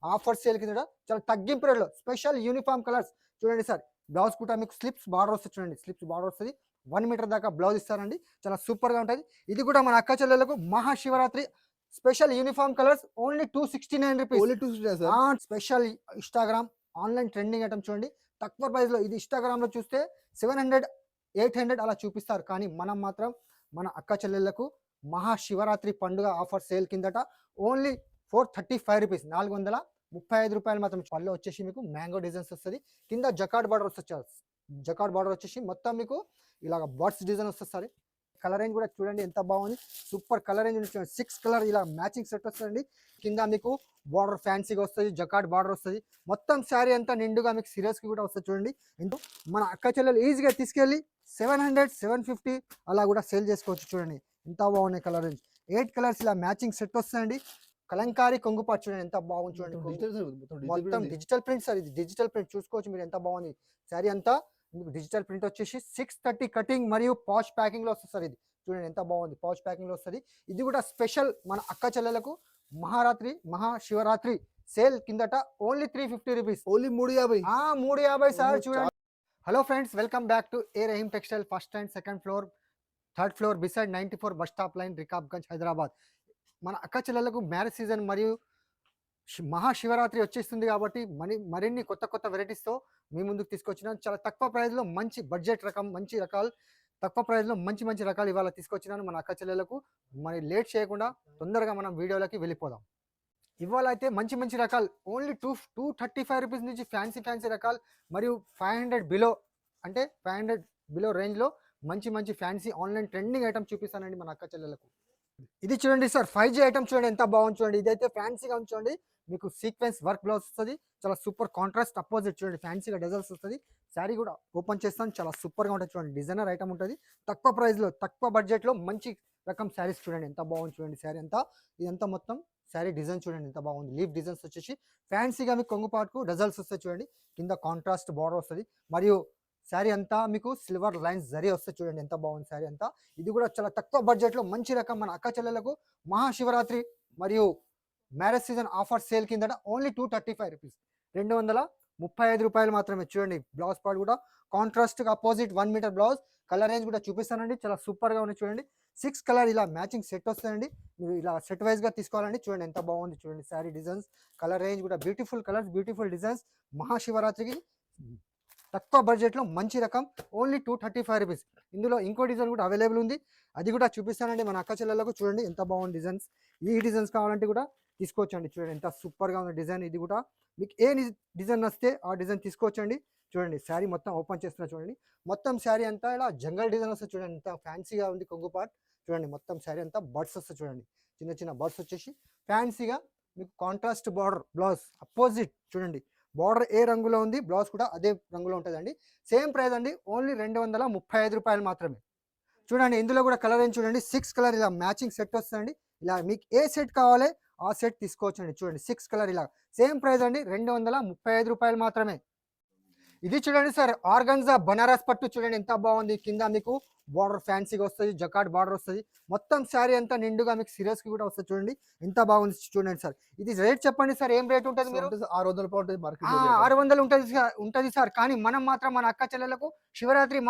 Offer sale కింద చాలా తగ్గింపు రేట్లో స్పెషల్ యూనిఫామ్ కలర్స్ చూడండి సార్. బ్లౌజ్ కూడా మీకు స్లిప్స్ బార్డర్ వస్తుంది చూడండి, స్లిప్స్ బార్డర్ వస్తుంది. 1 మీటర్ దాకా బ్లౌజ్ ఇస్తారండి, చాలా సూపర్గా ఉంటుంది. ఇది కూడా మన అక్క చెల్లెలకు Mahashivratri special uniform colours only 269 rupees. Only 2 sir. Special Instagram online trending item చూడండి, తక్కువ ప్రైస్లో. ఇది ఇన్స్టాగ్రామ్లో చూస్తే 700 800 అలా చూపిస్తారు, కానీ మనం మాత్రం మన అక్క చెల్లెళ్లకు మహాశివరాత్రి పండుగ ఆఫర్ సేల్ కిందట ఓన్లీ 435 రూపీస్, 435 రూపాయలు మాత్రం. పళ్ళు వచ్చేసి మీకు మ్యాంగో డిజైన్స్ వస్తుంది, కింద జకార్డ్ బార్డర్ వస్తుంది. జకార్డ్ బార్డర్ వచ్చేసి మొత్తం మీకు ఇలాగ బర్డ్స్ డిజైన్ వస్తుంది సార్. కలర్ రేంజ్ కూడా చూడండి ఎంత బాగుంది, సూపర్ కలర్ రేంజ్ చూడండి. 6 కలర్ ఇలా మ్యాచింగ్ సెట్ వస్తుంది. కింద మీకు బార్డర్ ఫ్యాన్సీగా వస్తుంది, జకార్డ్ బార్డర్ వస్తుంది. మొత్తం శారీ అంతా నిండుగా మీకు సీరియస్కి కూడా వస్తుంది చూడండి. ఎంతో మన అక్క చెల్లెలు ఈజీగా తీసుకెళ్ళి 700 750 అలా కూడా సేల్ చేసుకోవచ్చు చూడండి. ఎంత బాగున్నాయి కలర్ రేంజ్. 8 కలర్స్ ఇలా మ్యాచింగ్ సెట్ వస్తుందండి. కలంకారీ కొంగుపాటు చూడండి ఎంత బాగుంది చూడండి. మొత్తం డిజిటల్ ప్రింట్ సార్, ఇది డిజిటల్ ప్రింట్ చూసుకోవచ్చు మీరు ఎంత బాగుంది. శారీ అంతా మీకు డిజిటల్ ప్రింట్ వచ్చేసి 630 కటింగ్ మరియు పాచ్ ప్యాకింగ్ లో వస్తుంది సార్. ఇది చూడండి ఎంత బాగుంది, పాచ్ ప్యాకింగ్ లో వస్తుంది. ఇది కూడా స్పెషల్ మన అక్క చెల్లెలకు మహాశివరాత్రి సేల్ కిందట ఓన్లీ 350 రూపీస్, ఓన్లీ 350. 350 సార్ చూడండి. Hello friends, welcome back to A Rahim textile, first and second floor, third floor, beside 94 bus stop line, Rikabganj, Hyderabad. మన అక్క చెల్లెలకు మ్యారేజ్ సీజన్ మరియు మహాశివరాత్రి వచ్చేస్తుంది కాబట్టి మరిన్ని కొత్త కొత్త వెరైటీస్తో మీ ముందుకు తీసుకొచ్చినాను. చాలా తక్కువ ప్రైస్లో మంచి బడ్జెట్ రకం, మంచి రకాలు, తక్కువ ప్రైస్లో మంచి మంచి రకాలు ఇవాళ తీసుకొచ్చినాను మన అక్క చెల్లెలకు. మరి లేట్ చేయకుండా తొందరగా మనం వీడియోలోకి వెళ్ళిపోదాం. ఇవాళ అయితే మంచి మంచి రకాలు ఓన్లీ 235 రూపీస్ నుంచి ఫ్యాన్సీ రకాలు మరియు 500 బిలో, అంటే 500 బిలో రేంజ్లో మంచి మంచి ఫ్యాన్సీ ఆన్లైన్ ట్రెండింగ్ ఐటమ్ చూపిస్తానండి మన అక్క చెల్లెలకు. ఇది చూడండి సార్, 5G ఐటమ్ చూడండి ఎంత బాగుంది చూడండి. ఇదైతే ఫ్యాన్సీగా ఉంచండి, మీకు సీక్వెన్స్ వర్క్ బ్లౌజ్ వస్తుంది, చాలా సూపర్ కాంట్రాస్ట్ అపోజిట్ చూడండి, ఫ్యాన్సీగా డజల్స్ వస్తుంది. శారీ కూడా ఓపెన్ చేస్తాను, చాలా సూపర్గా ఉంటుంది చూడండి. డిజైనర్ ఐటమ్ ఉంటుంది, తక్కువ ప్రైస్లో తక్కువ బడ్జెట్లో మంచి రకం శారీస్ చూడండి ఎంత బాగుంది చూడండి. శారీ అంతా ఇదంతా మొత్తం శారీ డిజైన్ చూడండి ఎంత బాగుంది. లీఫ్ డిజైన్స్ వచ్చేసి ఫ్యాన్సీగా మీకు కొంగుపాటుకు డజల్స్ వస్తాయి చూడండి. కింద కాంట్రాస్ట్ బార్డర్ వస్తుంది మరియు శారీ అంతా మీకు సిల్వర్ లైన్స్ జరీ వస్తాయి చూడండి ఎంత బాగుంది శారీ అంతా. ఇది కూడా చాలా తక్కువ బడ్జెట్లో మంచి రకం మన అక్క చెల్లెలకు మహాశివరాత్రి మరియు మ్యారేజ్ సీజన్ ఆఫర్ సేల్ కింద ఓన్లీ 235 రూపీస్, 235 రూపాయలు మాత్రమే. చూడండి బ్లౌజ్ పార్ట్ కూడా contrast opposite 1 metre blouse. Colour range కూడా చూపిస్తానండి, చాలా సూపర్గా ఉంది చూడండి. 6 కలర్ ఇలా మ్యాచింగ్ సెట్ వస్తాయండి, మీరు ఇలా సెట్ వైజ్గా తీసుకోవాలండి. చూడండి ఎంత బాగుంది చూడండి శారీ డిజైన్స్, కలర్ రేంజ్ కూడా బ్యూటిఫుల్ కలర్స్, బ్యూటిఫుల్ డిజైన్స్. మహాశివరాత్రికి తక్కువ బడ్జెట్లో మంచి రకం ఓన్లీ 235 రూపీస్. ఇందులో ఇంకో డిజైన్ కూడా అవైలబుల్ ఉంది, అది కూడా చూపిస్తానండి మన అక్క చెల్లెలకు. చూడండి ఎంత బాగుంది డిజైన్స్. ఈ డిజైన్స్ కావాలంటే కూడా తీసుకోవచ్చండి. చూడండి ఎంత సూపర్గా ఉంది డిజైన్. ఇది కూడా మీకు ఏ డిజైన్ వస్తే ఆ డిజైన్ తీసుకోవచ్చండి. చూడండి శారీ మొత్తం ఓపెన్ చేస్తున్నా చూడండి. మొత్తం శారీ అంతా ఇలా జంగల్ డిజైన్ వస్తుంది చూడండి, ఎంత ఫ్యాన్సీగా ఉంది కొంగు పార్ట్. చూడండి మొత్తం శారీ అంతా బర్డ్స్ వస్తుంది చూడండి, చిన్న చిన్న బర్డ్స్ వచ్చేసి ఫ్యాన్సీగా మీకు కాంట్రాస్ట్ బార్డర్ బ్లౌజ్ అపోజిట్ చూడండి. బార్డర్ ఏ రంగులో ఉంది, బ్లౌజ్ కూడా అదే రంగులో ఉంటుందండి. సేమ్ ప్రైస్ అండి, ఓన్లీ 235 రూపాయలు మాత్రమే. చూడండి ఇందులో కూడా కలర్ ఏం చూడండి, 6 కలర్ ఇలా మ్యాచింగ్ సెట్ వస్తుందండి. ఇలా మీకు ఏ సెట్ కావాలి ఆ సెట్ తీసుకోవచ్చండి. చూడండి 6 కలర్ ఇలా సేమ్ ప్రైస్ అండి, 235 రూపాయలు మాత్రమే. ఇది చూడండి సార్, ఆర్గన్జా బనారస్ పట్టు చూడండి ఎంత బాగుంది. కింద మీకు బార్డర్ ఫ్యాన్సీగా వస్తుంది, జకార్డ్ బార్డర్ వస్తుంది. మొత్తం శారీ అంతా నిండుగా మీకు సీరియస్కి కూడా వస్తుంది చూడండి ఎంత బాగుంది. చూడండి సార్, ఇది రేట్ చెప్పండి సార్, ఏం రేట్ ఉంటుంది? మీరు 600 రూపాయలు మార్కెట్ 600 ఉంటుంది సార్. కానీ మనం మాత్రం మన అక్క చెల్లెలకు శివరాత్రి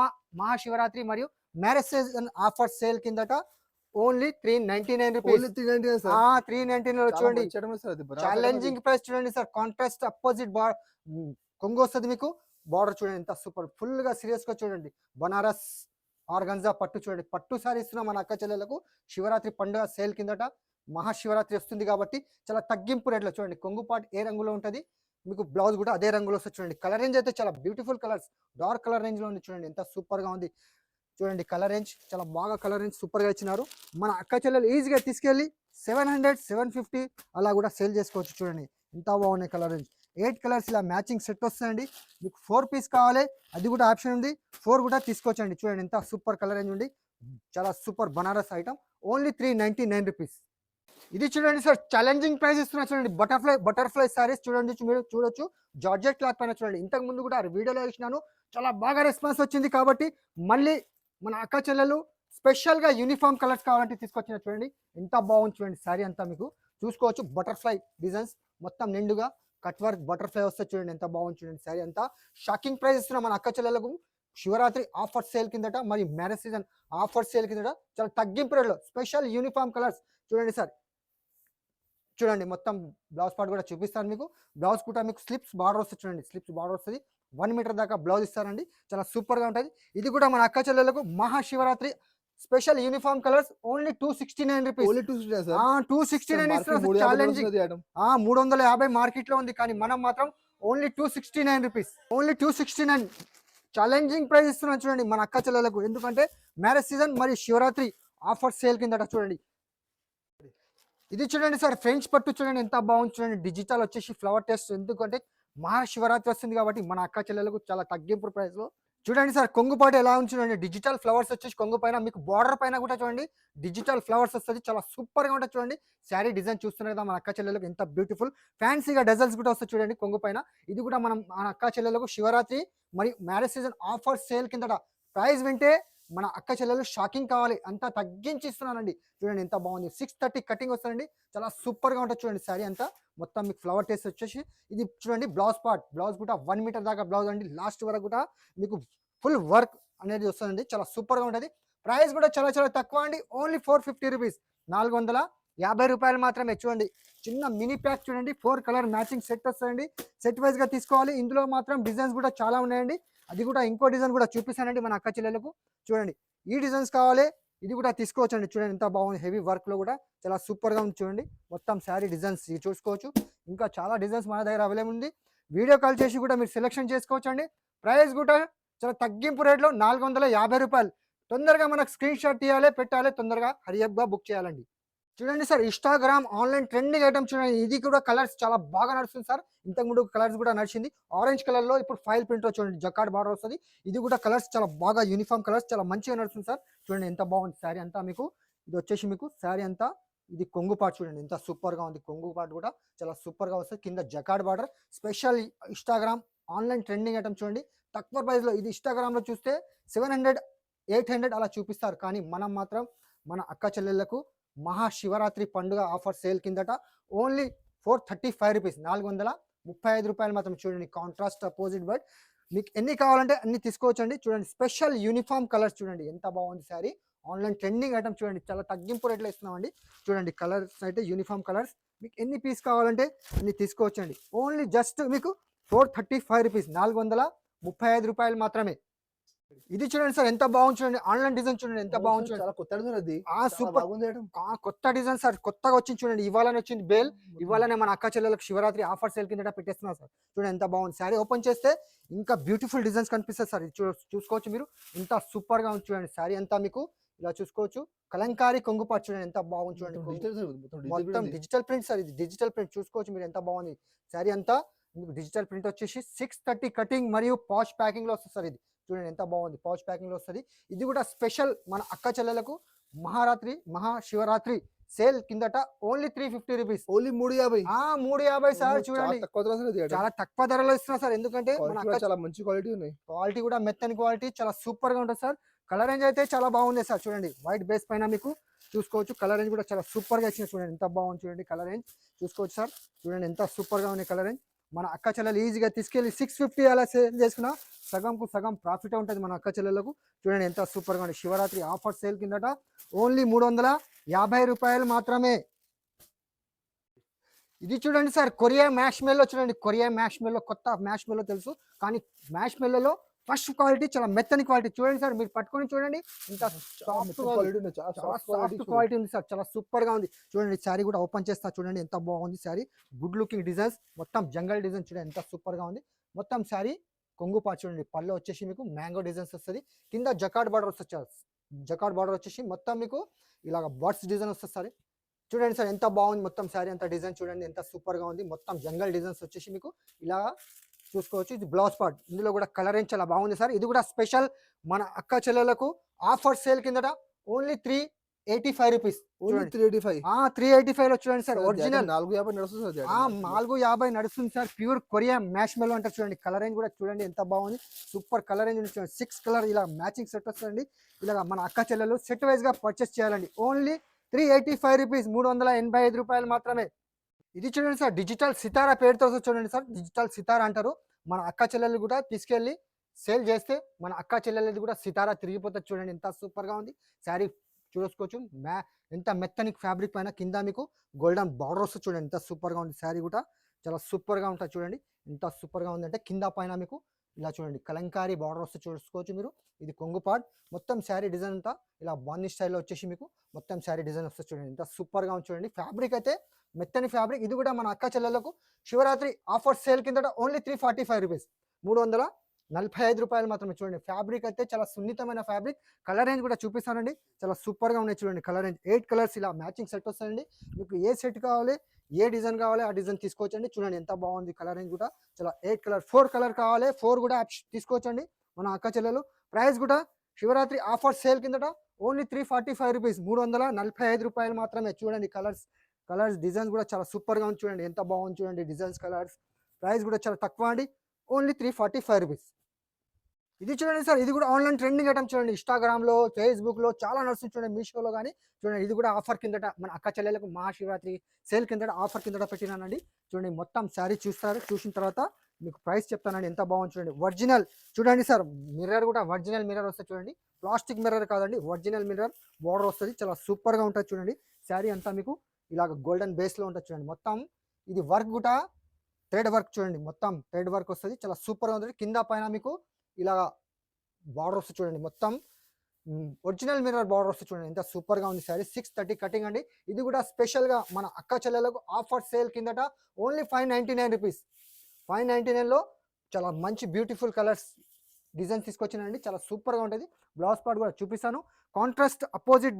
మహాశివరాత్రి మరియు మ్యారేజ్ సీజన్ ఆఫర్ సేల్ కిందట ఓన్లీ 399 రూపీస్. 399 చూడండి, ఛాలెంజింగ్ ప్రైస్ చూడండి సార్. కాంట్రాస్ట్ అపోజిట్ కొంగు వస్తుంది మీకు. బార్డర్ చూడండి ఎంత సూపర్, ఫుల్గా సీరియస్గా చూడండి. బనారస్ ఆర్గన్జా పట్టు చూడండి, పట్టు సారీ ఇస్తున్నాం మన అక్క చెల్లెలకు శివరాత్రి పండుగ సేల్ కిందట. మహాశివరాత్రి వస్తుంది కాబట్టి చాలా తగ్గింపు రేట్లో చూడండి. కొంగు పార్ట్ ఏ రంగులో ఉంటుంది, మీకు బ్లౌజ్ కూడా అదే రంగులో వస్తుంది చూడండి. కలర్ రేంజ్ అయితే చాలా బ్యూటిఫుల్ కలర్స్, డార్క్ కలర్ రేంజ్లో ఉంది చూడండి ఎంత సూపర్గా ఉంది. చూడండి కలర్ రేంజ్ చాలా బాగా, కలర్ రేంజ్ సూపర్గా ఇచ్చినారు. మన అక్క చెల్లెలు ఈజీగా తీసుకెళ్ళి 700 750 అలా కూడా సేల్ చేసుకోవచ్చు చూడండి ఎంత బాగున్నాయి కలర్ రేంజ్. 8 కలర్స్ ఇలా మ్యాచింగ్ సెట్ వస్తుందండి. మీకు 4 పీస్ కావాలి అది కూడా ఆప్షన్ ఉంది, 4 కూడా తీసుకోవచ్చండి. చూడండి ఎంత సూపర్ కలర్ రేంజ్ ఉంది, చాలా super Banaras item only 399 rupees. ఇది చూడండి సార్, ఛాలెంజింగ్ ప్రైస్ ఇస్తున్నా చూడండి. బటర్ఫ్లై సారీస్ చూడండి, మీరు చూడొచ్చు జార్జెట్ క్లాత్ పైన చూడండి. ఇంతకు ముందు కూడా వీడియోలో ఇచ్చినాను, చాలా బాగా రెస్పాన్స్ వచ్చింది కాబట్టి మళ్ళీ మన అక్క చెల్లెలు స్పెషల్గా యూనిఫామ్ కలర్స్ కావాలంటే తీసుకొచ్చిన చూడండి ఎంత బాగుంది చూడండి. శారీ అంతా మీకు చూసుకోవచ్చు, బటర్ఫ్లై డిజైన్స్ మొత్తం నిండుగా కట్ వర్క్ బటర్ఫ్లై వస్తే చూడండి ఎంత బాగుంది చూడండి శారీ అంతా షాకింగ్ ప్రైస్ ఇస్తున్నాం మన అక్క చెల్లెలకు శివరాత్రి ఆఫర్ సేల్ కిందట మరియు మ్యారేజ్ సీజన్ ఆఫర్ సేల్ కిందట చాలా తగ్గింపు రేట్లో స్పెషల్ యూనిఫామ్ కలర్స్ చూడండి సార్ చూడండి మొత్తం బ్లౌజ్ పార్ట్ కూడా చూపిస్తాను మీకు బ్లౌజ్ కూడా మీకు స్లిప్స్ బార్డర్ వస్తుంది చూడండి స్లిప్స్ బార్డర్ వస్తుంది 1 మీటర్ దాకా బ్లౌజ్ ఇస్తారండి చాలా సూపర్గా ఉంటుంది ఇది కూడా మన అక్క చెల్లెలకు Mahashivratri special uniform colours only 269 rupees only 269 sir 269 market challenging 350 350 market లో ఉంది కానీ మనం మాత్రం only 269 rupees only 269 challenging price ఇస్తున్నాం చూడండి మన అక్క చెల్లెలకు ఎందుకంటే మ్యారేజ్ సీజన్ మరియు శివరాత్రి ఆఫర్ సేల్ కిందట చూడండి ఇది చూడండి సార్ ఫ్రెంచ్ పట్టు చూడండి ఎంత బాగుంది చూడండి డిజిటల్ వచ్చేసి ఫ్లవర్ టెస్ట్ ఎందుకంటే మహాశివరాత్రి వస్తుంది కాబట్టి మన అక్క చెల్లెలకు చాలా తగ్గింపు ప్రైస్ లో చూడండి సార్ కొంగుపాటు ఎలా ఉంది చూడండి డిజిటల్ ఫ్లవర్స్ వచ్చేసి కొంగు పైన మీకు బార్డర్ పైన కూడా చూడండి డిజిటల్ ఫ్లవర్స్ వస్తుంది చాలా సూపర్ గా ఉంటుంది చూడండి శారీ డిజైన్ చూస్తున్నారు కదా మన అక్క చెల్లెలకు ఎంత బ్యూటిఫుల్ ఫ్యాన్సీగా డజల్స్ కూడా వస్తుంది చూడండి కొంగు పైన ఇది కూడా మనం మన అక్క చెల్లెలకు శివరాత్రి మరియు మ్యారేజ్ సీజన్ ఆఫర్ సేల్ కిందట ప్రైస్ వింటే మన అక్క చెల్లెలు షాకింగ్ కావాలి అంతా తగ్గించి ఇస్తున్నానండి చూడండి ఎంత బాగుంది 630 కటింగ్ వస్తుందండి చాలా సూపర్ గా ఉంటుంది చూడండి శారీ అంతా మొత్తం మీకు ఫ్లవర్ టేస్ట్ వచ్చేసి ఇది చూడండి బ్లౌజ్ పార్ట్ బ్లౌజ్ కూడా 1 మీటర్ దాకా బ్లౌజ్ అండి లాస్ట్ వరకు కూడా మీకు ఫుల్ వర్క్ అనేది వస్తుందండి చాలా సూపర్ గా ఉంటుంది ప్రైస్ కూడా చాలా చాలా తక్కువ అండి ఓన్లీ 450 రూపీస్ 450 రూపాయలు మాత్రమే చూడండి చిన్న మినీ ప్యాక్ చూడండి 4 కలర్ మ్యాచింగ్ సెట్ వస్తుందండి సెట్ వైజ్ గా తీసుకోవాలి ఇందులో మాత్రం డిజైన్స్ కూడా చాలా ఉన్నాయండి అది కూడా ఇంకో డిజైన్ కూడా చూపిస్తానండి మన అక్క చెల్లెలకు చూడంండి ఈ డిజైన్స్ కావాలి ఇది కూడా తీసుకోవచ్చండి చూడండి ఎంత బాగుంది హెవీ వర్క్ లో కూడా చాలా సూపర్ గా ఉంది చూడండి మొత్తం శారీ డిజైన్స్ చూసుకోవచ్చు ఇంకా చాలా డిజైన్స్ మన దగ్గర అవైలబుల్ ఉంది వీడియో కాల్ చేసి కూడా మీరు సెలెక్షన్ చేసుకోవచ్చు అండి ప్రైస్ కూడా చాలా తగ్గింపు రేట్లో 450 రూపాయలు తొందరగా మనకు స్క్రీన్ షాట్ తీయాలి పెట్టాలి తొందరగా హరియప్గా బుక్ చేయాలండి చూడండి sir Instagram online trending item చూడండి ఇది కూడా కలర్స్ చాలా బాగా నడుస్తుంది సార్ ఇంతకుముందు కలర్స్ కూడా నడిచింది ఆరెంజ్ కలర్ లో ఇప్పుడు ఫైల్ ప్రింట్ చూడండి జకార్డ్ బార్డర్ వస్తుంది ఇది కూడా కలర్స్ చాలా బాగా యూనిఫామ్ కలర్స్ చాలా మంచిగా నడుస్తుంది సార్ చూడండి ఎంత బాగుంది శారీ అంతా మీకు ఇది వచ్చేసి మీకు శారీ అంతా ఇది కొంగు పార్ట్ చూడండి ఎంత సూపర్ గా ఉంది కొంగు పార్ట్ కూడా చాలా సూపర్ గా వస్తుంది కింద jacquard border special Instagram online trending item చూడండి తక్కువ ప్రైస్ లో ఇది ఇన్స్టాగ్రామ్ లో చూస్తే 700 800 అలా చూపిస్తారు కానీ మనం మాత్రం మన అక్క చెల్లెళ్లకు మహాశివరాత్రి పండుగ ఆఫర్ సేల్ కిందట ఓన్లీ 435 రూపీస్ 435 రూపాయలు మాత్రం చూడండి కాంట్రాస్ట్ అపోజిట్ బట్ మీకు ఎన్ని కావాలంటే అన్ని తీసుకోవచ్చండి చూడండి స్పెషల్ యూనిఫామ్ కలర్స్ చూడండి ఎంత బాగుంది శారీ ఆన్లైన్ ట్రెండింగ్ ఐటమ్ చూడండి చాలా తగ్గింపు రేట్లో ఇస్తున్నామండి చూడండి కలర్స్ అయితే యూనిఫామ్ కలర్స్ మీకు ఎన్ని పీస్ కావాలంటే అన్ని తీసుకోవచ్చండి ఓన్లీ జస్ట్ మీకు 435 రూపీస్ 435 రూపాయలు మాత్రమే ఇది చూడండి సార్ ఎంత బాగుంది చూడండి ఆన్లైన్ డిజైన్ చూడండి ఎంత బాగుంది చూడండి చాలా కొత్త డిజైన్ అది సూపర్ కొత్త డిజైన్ సార్ కొత్తగా వచ్చింది చూడండి ఇవాళనే వచ్చింది బేల్ ఇవాళనే మన అక్క చెల్లెలకు శివరాత్రి ఆఫర్ సేల్ కింద పెట్టేస్తున్నారు సార్ చూడండి ఎంత బాగుంది శారీ ఓపెన్ చేస్తే ఇంకా బ్యూటిఫుల్ డిజైన్స్ కనిపిస్తుంది సార్ ఇది చూసుకోవచ్చు మీరు ఇంత సూపర్ గా ఉంది చూడండి శారీ అంతా మీకు ఇలా చూసుకోవచ్చు కలంకారీ కొంగుపాటు చూడండి ఎంత బాగుంది చూడండి మొత్తం డిజిటల్ ప్రింట్ సార్ ఇది డిజిటల్ ప్రింట్ చూసుకోవచ్చు మీరు ఎంత బాగుంది శారీ అంతా మీకు డిజిటల్ ప్రింట్ వచ్చేసి 630 కటింగ్ మరియు పాష్ ప్యాకింగ్ లో వస్తుంది సార్ ఇది చూడండి ఎంత బాగుంది పౌచ్ ప్యాకింగ్ లో వస్తుంది ఇది కూడా స్పెషల్ మన అక్క చెల్లెలకు మహాశివరాత్రి సేల్ కిందట ఓన్లీ 350 రూపీస్ ఓన్లీ 350 సార్ చూడండి చాలా తక్కువ ధరలో ఇస్తున్నా సార్ ఎందుకంటే చాలా మంచి క్వాలిటీ ఉన్నాయి క్వాలిటీ కూడా మెత్తని క్వాలిటీ చాలా సూపర్ గా ఉంటుంది సార్ కలర్ రేంజ్ అయితే చాలా బాగుంది సార్ చూడండి వైట్ బేస్ పైన మీకు చూసుకోవచ్చు కలర్ రేంజ్ కూడా చాలా సూపర్ గా ఇచ్చిన చూడండి ఎంత బాగుంది చూడండి కలర్ రేంజ్ చూసుకోవచ్చు సార్ చూడండి ఎంత సూపర్ గా ఉంది కలర్ రేంజ్ మన అక్క చెల్లెలు ఈజీగా తీసుకెళ్ళి 650 అలా సేల్ చేసుకున్నా సగంకు సగం ప్రాఫిట్ ఉంటుంది మన అక్క చెల్లెలకు చూడండి ఎంత సూపర్ గా ఉంది శివరాత్రి ఆఫర్ సేల్ కిందట ఓన్లీ 350 రూపాయలు మాత్రమే ఇది చూడండి సార్ కొరియా మ్యాష్ మెల్లో చూడండి కొరియా మ్యాష్ మెల్లో కొత్త మ్యాష్ మెల్లో తెలుసు కానీ మ్యాష్ మెల్లలో ఫస్ట్ క్వాలిటీ చాలా మెత్తని క్వాలిటీ చూడండి సార్ మీరు పట్టుకొని చూడండి ఇంత సాఫ్ట్ క్వాలిటీ ఉంది సార్ చాలా సూపర్ గా ఉంది చూడండి శారీ కూడా ఓపెన్ చేస్తా చూడండి ఎంత బాగుంది శారీ గుడ్ లుకింగ్ డిజైన్స్ మొత్తం జంగల్ డిజైన్ చూడండి ఎంత సూపర్ గా ఉంది మొత్తం శారీ కొంగు పాటు చూడండి పళ్ళు వచ్చేసి మీకు మ్యాంగో డిజైన్స్ వస్తుంది కింద జకార్డ్ బార్డర్ వస్తుంది జకార్డ్ బార్డర్ వచ్చేసి మొత్తం మీకు ఇలాగ బర్డ్స్ డిజైన్ వస్తుంది సార్ చూడండి సార్ ఎంత బాగుంది మొత్తం శారీ అంత డిజైన్ చూడండి ఎంత సూపర్ గా ఉంది మొత్తం జంగల్ డిజైన్స్ వచ్చేసి మీకు ఇలా చూసుకోవచ్చు ఇది బ్లౌజ్ పార్ట్ ఇందులో కూడా కలర్ ఏం చాలా బాగుంది సార్ ఇది కూడా స్పెషల్ మన అక్క చెల్లెలకు ఆఫర్ సేల్ కిందట ఓన్లీ 385 రూపీస్ 385 లో చూడండి సార్ ఒరిజినల్ 450 నడుస్తుంది సార్ ప్యూర్ కొరియా మ్యాష్ మెల్లో అంటారు చూడండి కలర్ రేంజ్ కూడా చూడండి ఎంత బాగుంది సూపర్ కలర్ రేంజ్ చూడండి 6 కలర్ ఇలా మ్యాచింగ్ సెట్ వస్తుందండి ఇలా మన అక్క చెల్లెలు సెట్ వైజ్ గా పర్చేస్ చేయాలండి ఓన్లీ 385 రూపీస్ 385 రూపాయలు మాత్రమే ఇది చూడండి సార్, డిజిటల్ సితారా పేరుతో వస్తుంది చూడండి సార్. డిజిటల్ సితారా అంటారు. మన అక్క చెల్లెలు కూడా తీసుకెళ్ళి సేల్ చేస్తే మన అక్క చెల్లెలది కూడా సితారా తిరిగిపోతుంది చూడండి. ఎంత సూపర్‌గా ఉంది. శారీ చూసుకోవచ్చు. ఎంత మెత్తని ఫ్యాబ్రిక్ పైన కింద మీకు గోల్డెన్ బార్డర్ వస్తుంది చూడండి. ఎంత సూపర్‌గా ఉంది. శారీ కూడా చాలా సూపర్‌గా ఉంటది చూడండి. ఎంత సూపర్‌గా ఉందంటే కింద పైన మీకు ఇలా చూడండి కలంకారీ బార్డర్ వస్తుంది చూసుకోవచ్చు మీరు. ఇది కొంగు పార్ట్. మొత్తం శారీ డిజైన్ అంతా ఇలా బాందిని స్టైల్‌లో వచ్చేసి మీకు మొత్తం శారీ డిజైన్ వస్తుంది చూడండి. ఎంత సూపర్‌గా ఉంది చూడండి. ఫ్యాబ్రిక్ అయితే మెత్తని ఫ్యాబ్రిక్. ఇది కూడా మన అక్క చెల్లెలకు శివరాత్రి ఆఫర్ సేల్ కిందట ఓన్లీ 345 రూపీస్, రూ. 345 మాత్రమే. చూడండి ఫ్యాబ్రిక్ అయితే చాలా సున్నితమైన ఫ్యాబ్రిక్. కలర్ రేంజ్ కూడా చూపిస్తానండి. చాలా సూపర్‌గా ఉన్నాయి చూడండి. కలర్ రేంజ్ 8 కలర్స్ ఇలా మ్యాచింగ్ సెట్ వస్తాయండి. మీకు ఏ సెట్ కావాలి, ఏ డిజైన్ కావాలి ఆ డిజైన్ తీసుకోవచ్చండి. చూడండి ఎంత బాగుంది. కలర్ రేంజ్ కూడా చాలా 8 కలర్, 4 కలర్ కావాలి 4 కూడా తీసుకోవచ్చండి మన అక్క చెల్లెలు. ప్రైస్ కూడా శివరాత్రి ఆఫర్ సేల్ కిందట ఓన్లీ 345 రూపీస్, రూ. 345 మాత్రమే. చూడండి కలర్స్ డిజైన్స్ కూడా చాలా సూపర్‌గా ఉంది చూడండి. ఎంత బాగుంది చూడండి డిజైన్స్, కలర్స్. ప్రైస్ కూడా చాలా తక్కువ అండి. Only 345 rupees. ఇది చూడండి సార్, ఇది కూడా ఆన్‌లైన్ ట్రెండింగ్ ఐటమ్ చూడండి. ఇన్‌స్టాగ్రామ్‌లో, ఫేస్‌బుక్‌లో చాలా నడుస్తుంది చూడండి. మీషోలో గాని చూడండి. ఇది కూడా ఆఫర్ కిందట మన అక్క చెల్లెలకు మహాశివరాత్రి సేల్ కిందట ఆఫర్ కిందట పెట్టినానండి. చూడండి మొత్తం శారీ చూస్తారు. చూసిన తర్వాత మీకు ప్రైస్ చెప్తానండి. ఎంత బాగుంది చూడండి. ఒరిజినల్ చూడండి సార్, మిర్రర్ కూడా ఒరిజినల్ మిర్రర్ వస్తది చూడండి. ప్లాస్టిక్ మిర్రర్ కాదండి, ఒరిజినల్ మిర్రర్ బోర్డర్ వస్తది. చాలా సూపర్‌గా ఉంటది చూడండి. శారీ అంతా మీకు ఇలాగ గోల్డెన్ బేస్‌లో ఉంటది చూడండి. మొత్తం ఇది వర్క్ కూడా థ్రెడ్ వర్క్ చూడండి. మొత్తం థ్రెడ్ వర్క్ వస్తది. చాలా సూపర్‌గా ఉంటది. కింద పైన మీకు ఇలా బార్డర్ వస్తది చూడండి. మొత్తం ఒరిజినల్ మిర్రర్ బార్డర్ వస్తది చూడండి. ఎంత సూపర్‌గా ఉంది శారీ. 630 కటింగ్ అండి. ఇది కూడా స్పెషల్‌గా మన అక్క చెల్లెలకు ఆఫర్ సేల్ కిందట ఓన్లీ 599 రూపీస్. 599లో చాలా మంచి బ్యూటిఫుల్ కలర్స్ డిజైన్ తీసుకొచ్చినానండి. చాలా సూపర్‌గా ఉంటది. బ్లౌజ్ పార్ట్ కూడా చూపిస్తాను. కాంట్రాస్ట్ అపోజిట్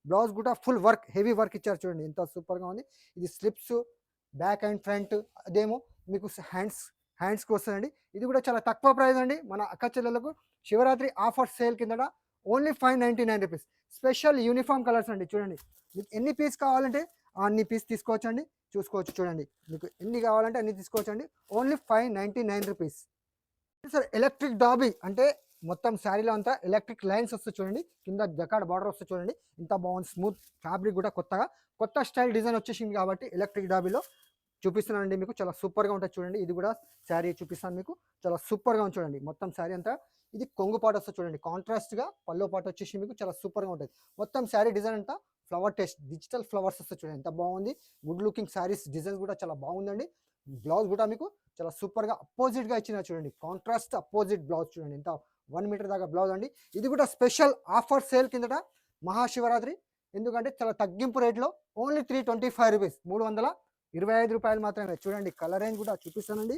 బ్లౌజ్ కూడా ఫుల్ వర్క్, హెవీ వర్క్ ఇచ్చారు చూడండి. ఎంత సూపర్‌గా ఉంది. ఇది స్లిప్స్ బ్యాక్ అండ్ ఫ్రంట్, అదేమో మీకు హ్యాండ్స్‌కి వస్తదండి. ఇది కూడా చాలా తక్కువ ప్రైస్ అండి మన అక్క చెల్లెలకు శివరాత్రి ఆఫర్ సేల్ కిందట only 599 rupees. Special uniform colours అండి. చూడండి మీకు ఎన్ని పీస్ కావాలంటే అన్ని పీస్ తీసుకోవచ్చండి. చూసుకోవచ్చు చూడండి. మీకు ఎన్ని కావాలంటే అన్ని తీసుకోవచ్చండి. Only 599 rupees. Sir electric dobby అంటే మొత్తం శారీలో అంతా ఎలక్ట్రిక్ లైన్స్ వస్తాయి చూడండి. కింద జకార్డ్ బార్డర్ వస్తుంది చూడండి. ఇంత బాగుంది. స్మూత్ ఫ్యాబ్రిక్ కూడా కొత్త స్టైల్ డిజైన్ వచ్చేసింది కాబట్టి ఎలక్ట్రిక్ డాబీలో చూపిస్తున్నానండి మీకు. చాలా సూపర్‌గా ఉంటుంది చూడండి. ఇది కూడా శారీ చూపిస్తాను మీకు. చాలా సూపర్‌గా ఉంది చూడండి. మొత్తం శారీ అంతా ఇది కొంగు పాట వస్తుంది చూడండి. కాంట్రాస్ట్‌గా పల్లో పాట వచ్చేసి మీకు చాలా సూపర్‌గా ఉంటుంది. మొత్తం శారీ డిజైన్ అంతా ఫ్లవర్ టేస్ట్ డిజిటల్ ఫ్లవర్స్ వస్తాయి చూడండి. ఎంత బాగుంది. గుడ్ లుకింగ్ శారీస్ డిజైన్స్ కూడా చాలా బాగుందండి. బ్లౌజ్ కూడా మీకు చాలా సూపర్‌గా అపోజిట్‌గా ఇచ్చిన చూడండి. కాంట్రాస్ట్ అపోజిట్ బ్లౌజ్ చూడండి. ఎంత 1 మీటర్ దాకా బ్లౌజ్ అండి. ఇది కూడా స్పెషల్ ఆఫర్ సేల్ కిందట మహాశివరాత్రి. ఎందుకంటే చాలా తగ్గింపు రేట్‌లో ఓన్లీ 325 రూపీస్, రూ. 325 మాత్రమే. చూడండి కలర్ రేంజ్ కూడా చూపిస్తానండి.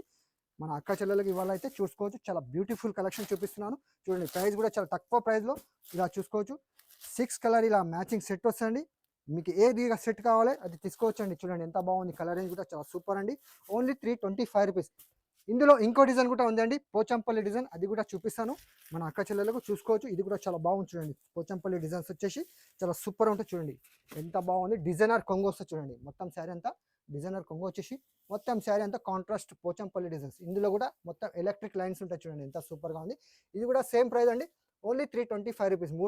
మన అక్క చెల్లెలకి ఇవాళ అయితే చూసుకోవచ్చు. చాలా బ్యూటిఫుల్ కలెక్షన్ చూపిస్తున్నాను. చూడండి ప్రైస్ కూడా చాలా తక్కువ ప్రైస్‌లో ఇలా చూసుకోవచ్చు. 6 కలర్ ఇలా మ్యాచింగ్ సెట్ వస్తదండి. మీకు ఏది సెట్ కావాలి అది తీసుకోవచ్చండి. చూడండి ఎంత బాగుంది. కలర్ రేంజ్ కూడా చాలా సూపర్ అండి. Only 325 rupees. ఇందులో ఇంకో డిజైన్ కూడా ఉందండి, పోచంపల్లి డిజైన్. అది కూడా చూపిస్తాను మన అక్క చెల్లెలకు చూసుకోవచ్చు. ఇది కూడా చాలా బాగుంది చూడండి. పోచంపల్లి డిజైన్స్ వచ్చేసి చాలా సూపర్ ఉంటుంది చూడండి. ఎంత బాగుంది. డిజైనర్ కొంగు వస్తుంది చూడండి. మొత్తం శారీ అంతా డిజైనర్ కొంగు వచ్చేసి మొత్తం శారీ అంతా కాంట్రాస్ట్ పోచంపల్లి డిజైన్స్. ఇందులో కూడా మొత్తం ఎలక్ట్రిక్ లైన్స్ ఉంటాయి చూడండి. ఎంత సూపర్‌గా ఉంది. ఇది కూడా సేమ్ ప్రైస్ అండి. ఓన్లీ 325 రూపీస్, రూ.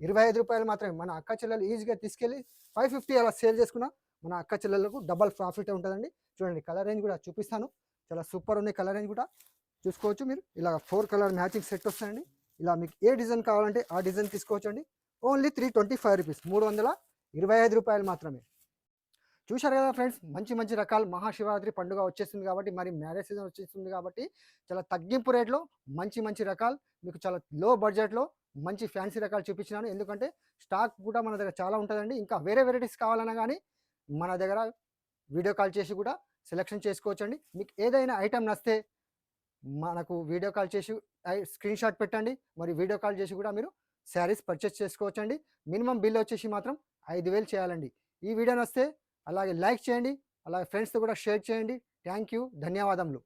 325 మాత్రమే. మన అక్క చెల్లెలు ఈజీగా తీసుకెళ్ళి 550 అలా సేల్ చేసుకున్నా మన అక్క చెల్లెలకు డబల్ ప్రాఫిట్ ఉంటుందండి. చూడండి కలర్ రేంజ్ కూడా చూపిస్తాను. చాలా సూపర్ ఉంది. కలర్ రేంజ్ కూడా చూసుకోవచ్చు మీరు. ఇలా 4 కలర్ మ్యాచింగ్ సెట్ వస్తాయండి. ఇలా మీకు ఏ డిజైన్ కావాలంటే ఆ డిజైన్ తీసుకోవచ్చండి. ఓన్లీ 325 రూపీస్, రూ. 325 మాత్రమే. చూశారు కదా ఫ్రెండ్స్, మంచి రకాలు. మహాశివరాత్రి పండుగ వచ్చేస్తుంది కాబట్టి, మరి మ్యారేజ్ సీజన్ వచ్చేస్తుంది కాబట్టి చాలా తగ్గింపు రేట్లో మంచి రకాలు మీకు చాలా లో బడ్జెట్లో మంచి ఫ్యాన్సీ రకాలు చూపించినాను. ఎందుకంటే స్టాక్ కూడా మన దగ్గర చాలా ఉంటుందండి. ఇంకా వేరే వెరైటీస్ కావాలన్నా కానీ మన దగ్గర వీడియో కాల్ చేసి కూడా సెలెక్షన్ చేసుకోవచ్చండి. మీకు ఏదైనా ఐటమ్ నచ్చితే మనకు వీడియో కాల్ చేసి స్క్రీన్ షాట్ పెట్టండి. మరి వీడియో కాల్ చేసి కూడా మీరు శారీస్ పర్చేస్ చేసుకోవచ్చండి. మినిమం బిల్ వచ్చేసి మాత్రం 5000 చేయాలండి. ఈ వీడియో నచ్చితే అలాగే లైక్ చేయండి. అలాగే ఫ్రెండ్స్తో కూడా షేర్ చేయండి. థ్యాంక్ యూ, ధన్యవాదములు.